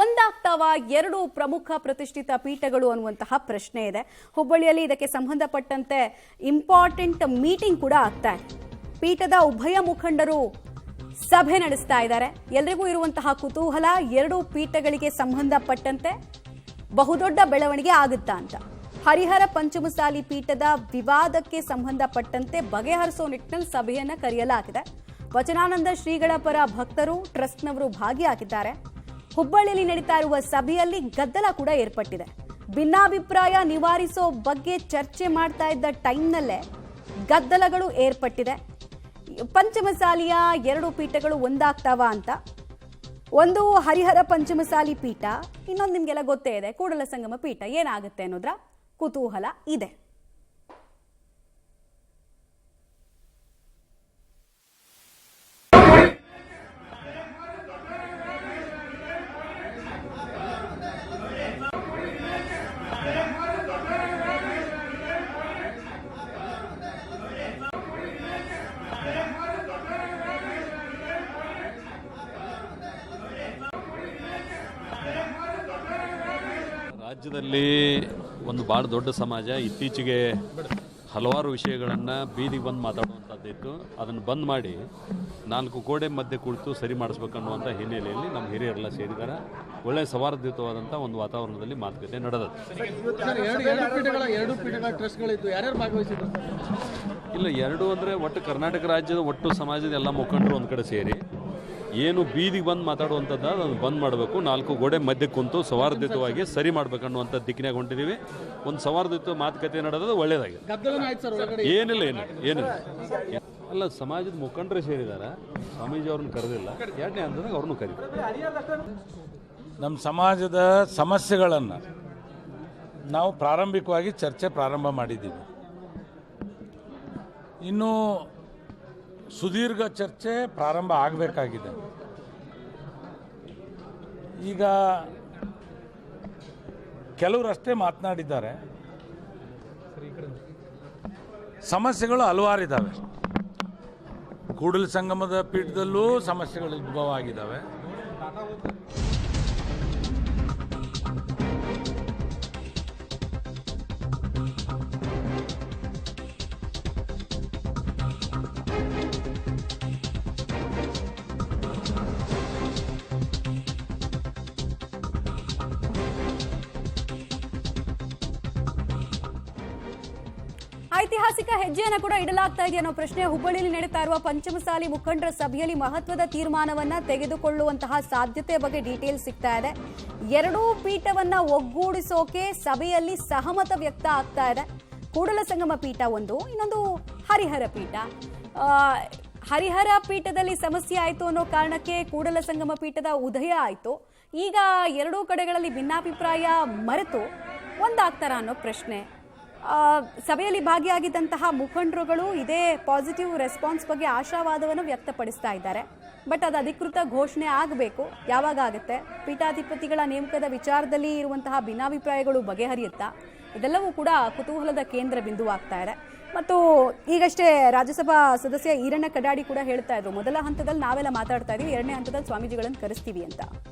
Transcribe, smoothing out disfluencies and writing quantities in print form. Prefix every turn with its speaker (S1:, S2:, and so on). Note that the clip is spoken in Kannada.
S1: ಒಂದಾಗ್ತಾವ ಎರಡು ಪ್ರಮುಖ ಪ್ರತಿಷ್ಠಿತ ಪೀಠಗಳು ಅನ್ನುವಂತಹ ಪ್ರಶ್ನೆ ಇದೆ. ಹುಬ್ಬಳ್ಳಿಯಲ್ಲಿ ಇದಕ್ಕೆ ಸಂಬಂಧಪಟ್ಟಂತೆ ಇಂಪಾರ್ಟೆಂಟ್ ಮೀಟಿಂಗ್ ಕೂಡ ಆಗ್ತಾ ಇದೆ. ಪೀಠದ ಉಭಯ ಮುಖಂಡರು ಸಭೆ ನಡೆಸ್ತಾ ಇದ್ದಾರೆ. ಎಲ್ರಿಗೂ ಇರುವಂತಹ ಕುತೂಹಲ, ಎರಡು ಪೀಠಗಳಿಗೆ ಸಂಬಂಧಪಟ್ಟಂತೆ ಬಹುದೊಡ್ಡ ಬೆಳವಣಿಗೆ ಆಗುತ್ತಾ ಅಂತ. ಹರಿಹರ ಪಂಚಮಸಾಲಿ ಪೀಠದ ವಿವಾದಕ್ಕೆ ಸಂಬಂಧಪಟ್ಟಂತೆ ಬಗೆಹರಿಸೋ ನಿಟ್ಟಿನಲ್ಲಿ ಸಭೆಯನ್ನ ಕರೆಯಲಾಗಿದೆ. ವಚನಾನಂದ ಶ್ರೀಗಳ ಪರ ಭಕ್ತರು, ಟ್ರಸ್ಟ್ನವರು ಭಾಗಿಯಾಗಿದ್ದಾರೆ. ಹುಬ್ಬಳ್ಳಿಯಲ್ಲಿ ನಡೀತಾ ಇರುವ ಸಭೆಯಲ್ಲಿ ಗದ್ದಲ ಕೂಡ ಏರ್ಪಟ್ಟಿದೆ. ಭಿನ್ನಾಭಿಪ್ರಾಯ ನಿವಾರಿಸೋ ಬಗ್ಗೆ ಚರ್ಚೆ ಮಾಡ್ತಾ ಇದ್ದ ಟೈಮ್ನಲ್ಲೇ ಗದ್ದಲಗಳು ಏರ್ಪಟ್ಟಿದೆ. ಪಂಚಮಸಾಲಿಯ ಎರಡು ಪೀಠಗಳು ಒಂದಾಗ್ತಾವ ಅಂತ. ಒಂದು ಹರಿಹರ ಪಂಚಮಸಾಲಿ ಪೀಠ, ಇನ್ನೊಂದು ನಿಮ್ಗೆಲ್ಲ ಗೊತ್ತೇ ಇದೆ ಕೂಡಲ ಸಂಗಮ ಪೀಠ. ಏನಾಗುತ್ತೆ ಅನ್ನೋದ್ರ ಕುತೂಹಲ ಇದೆ.
S2: ರಾಜ್ಯದಲ್ಲಿ ಒಂದು ಭಾಳ ದೊಡ್ಡ ಸಮಾಜ ಇತ್ತೀಚೆಗೆ ಹಲವಾರು ವಿಷಯಗಳನ್ನು ಬೀದಿಗೆ ಬಂದು ಮಾತಾಡುವಂಥದ್ದಿತ್ತು. ಅದನ್ನು ಬಂದ್ ಮಾಡಿ ನಾಲ್ಕು ಗೋಡೆ ಮಧ್ಯೆ ಕುಳಿತು ಸರಿ ಮಾಡಿಸ್ಬೇಕನ್ನುವಂಥ ಹಿನ್ನೆಲೆಯಲ್ಲಿ ನಮ್ಮ ಹಿರಿಯರೆಲ್ಲ ಸೇರಿದ್ದಾರೆ. ಒಳ್ಳೆಯ ಸೌಹಾರ್ದಯುತವಾದಂಥ ಒಂದು ವಾತಾವರಣದಲ್ಲಿ ಮಾತುಕತೆ ನಡೆದದ್ದು. ಇಲ್ಲ, ಎರಡು ಅಂದರೆ ಒಟ್ಟು ಕರ್ನಾಟಕ ರಾಜ್ಯದ ಒಟ್ಟು ಸಮಾಜದ ಎಲ್ಲ ಮುಖಂಡರು ಒಂದು ಕಡೆ ಸೇರಿ ಏನು ಬೀದಿಗೆ ಬಂದು ಮಾತಾಡುವಂಥದ್ದು ಅದನ್ನು ಬಂದ್ ಮಾಡಬೇಕು, ನಾಲ್ಕು ಗೋಡೆ ಮಧ್ಯೆ ಕುಂತು ಸೌಹಾರ್ದಯುತವಾಗಿ ಸರಿ ಮಾಡ್ಬೇಕನ್ನುವಂಥ ದಿಕ್ಕಿನಾಗ ಹೊಂಟಿದ್ದೀವಿ. ಒಂದು ಸೌಹಾರ್ದಯುತ ಮಾತುಕತೆ ನಡೆಯೋದು ಒಳ್ಳೇದಾಗಿದೆ. ಏನಿಲ್ಲ ಅಲ್ಲ, ಸಮಾಜದ ಮುಖಂಡರು ಸೇರಿದ್ದಾರೆ. ಸ್ವಾಮೀಜಿ ಅವ್ರನ್ನ ಕರೆದಿಲ್ಲ. ಎರಡನೇ ಹಂತದಾಗ ಅವ್ರನ್ನೂ ಕರೀತಾರೆ.
S3: ನಮ್ಮ ಸಮಾಜದ ಸಮಸ್ಯೆಗಳನ್ನು ನಾವು ಪ್ರಾರಂಭಿಕವಾಗಿ ಚರ್ಚೆ ಪ್ರಾರಂಭ ಮಾಡಿದ್ದೀವಿ. ಇನ್ನು ಸುದೀರ್ಘ ಚರ್ಚೆ ಪ್ರಾರಂಭ ಆಗಬೇಕಾಗಿದೆ. ಈಗ ಕೆಲವರಷ್ಟೇ ಮಾತನಾಡಿದ್ದಾರೆ. ಸಮಸ್ಯೆಗಳು ಹಲವಾರಿದ್ದಾವೆ. ಕೂಡಲ ಸಂಗಮದ ಪೀಠದಲ್ಲೂ ಸಮಸ್ಯೆಗಳು ಉದ್ಭವ ಆಗಿದ್ದಾವೆ.
S1: ಐತಿಹಾಸಿಕ ಹೆಜ್ಜೆಯನ್ನು ಕೂಡ ಇಡಲಾಗ್ತಾ ಇದೆ ಅನ್ನೋ ಪ್ರಶ್ನೆ. ಹುಬ್ಬಳ್ಳಿಯಲ್ಲಿ ನಡೀತಾ ಇರುವ ಪಂಚಮಸಾಲಿ ಮುಖಂಡರ ಸಭೆಯಲ್ಲಿ ಮಹತ್ವದ ತೀರ್ಮಾನವನ್ನ ತೆಗೆದುಕೊಳ್ಳುವಂತಹ ಸಾಧ್ಯತೆ ಬಗ್ಗೆ ಡೀಟೇಲ್ಸ್ ಸಿಗ್ತಾ ಇದೆ. ಎರಡೂ ಪೀಠವನ್ನ ಒಗ್ಗೂಡಿಸೋಕೆ ಸಭೆಯಲ್ಲಿ ಸಹಮತ ವ್ಯಕ್ತ ಆಗ್ತಾ ಇದೆ. ಕೂಡಲ ಸಂಗಮ ಪೀಠ ಒಂದು, ಇನ್ನೊಂದು ಹರಿಹರ ಪೀಠ. ಹರಿಹರ ಪೀಠದಲ್ಲಿ ಸಮಸ್ಯೆ ಆಯಿತು ಅನ್ನೋ ಕಾರಣಕ್ಕೆ ಕೂಡಲ ಸಂಗಮ ಪೀಠದ ಉದಯ ಆಯಿತು. ಈಗ ಎರಡೂ ಕಡೆಗಳಲ್ಲಿ ಭಿನ್ನಾಭಿಪ್ರಾಯ ಮರೆತು ಒಂದಾಗ್ತಾರ ಅನ್ನೋ ಪ್ರಶ್ನೆ. ಸಭೆಯಲ್ಲಿ ಭಾಗಿಯಾಗಿದ್ದಂತಹ ಮುಖಂಡರುಗಳು ಇದೇ ಪಾಸಿಟಿವ್ ರೆಸ್ಪಾನ್ಸ್ ಬಗ್ಗೆ ಆಶಾವಾದವನ್ನು ವ್ಯಕ್ತಪಡಿಸ್ತಾ ಇದ್ದಾರೆ. ಬಟ್ ಅದು ಅಧಿಕೃತ ಘೋಷಣೆ ಆಗಬೇಕು. ಯಾವಾಗ ಆಗುತ್ತೆ? ಪೀಠಾಧಿಪತಿಗಳ ನೇಮಕದ ವಿಚಾರದಲ್ಲಿ ಇರುವಂತಹ ಭಿನ್ನಾಭಿಪ್ರಾಯಗಳು ಬಗೆಹರಿಯುತ್ತಾ? ಇದೆಲ್ಲವೂ ಕೂಡ ಕುತೂಹಲದ ಕೇಂದ್ರ ಬಿಂದುವಾಗ್ತಾ ಇದೆ. ಮತ್ತು ಈಗಷ್ಟೇ ರಾಜ್ಯಸಭಾ ಸದಸ್ಯ ಈರಣ್ಣ ಕಡಾಡಿ ಕೂಡ ಹೇಳ್ತಾ ಇದ್ರು, ಮೊದಲ ಹಂತದಲ್ಲಿ ನಾವೆಲ್ಲ ಮಾತಾಡ್ತಾ ಇದೀವಿ, ಎರಡನೇ ಹಂತದಲ್ಲಿ ಸ್ವಾಮೀಜಿಗಳನ್ನು ಕರೆಸ್ತೀವಿ ಅಂತ.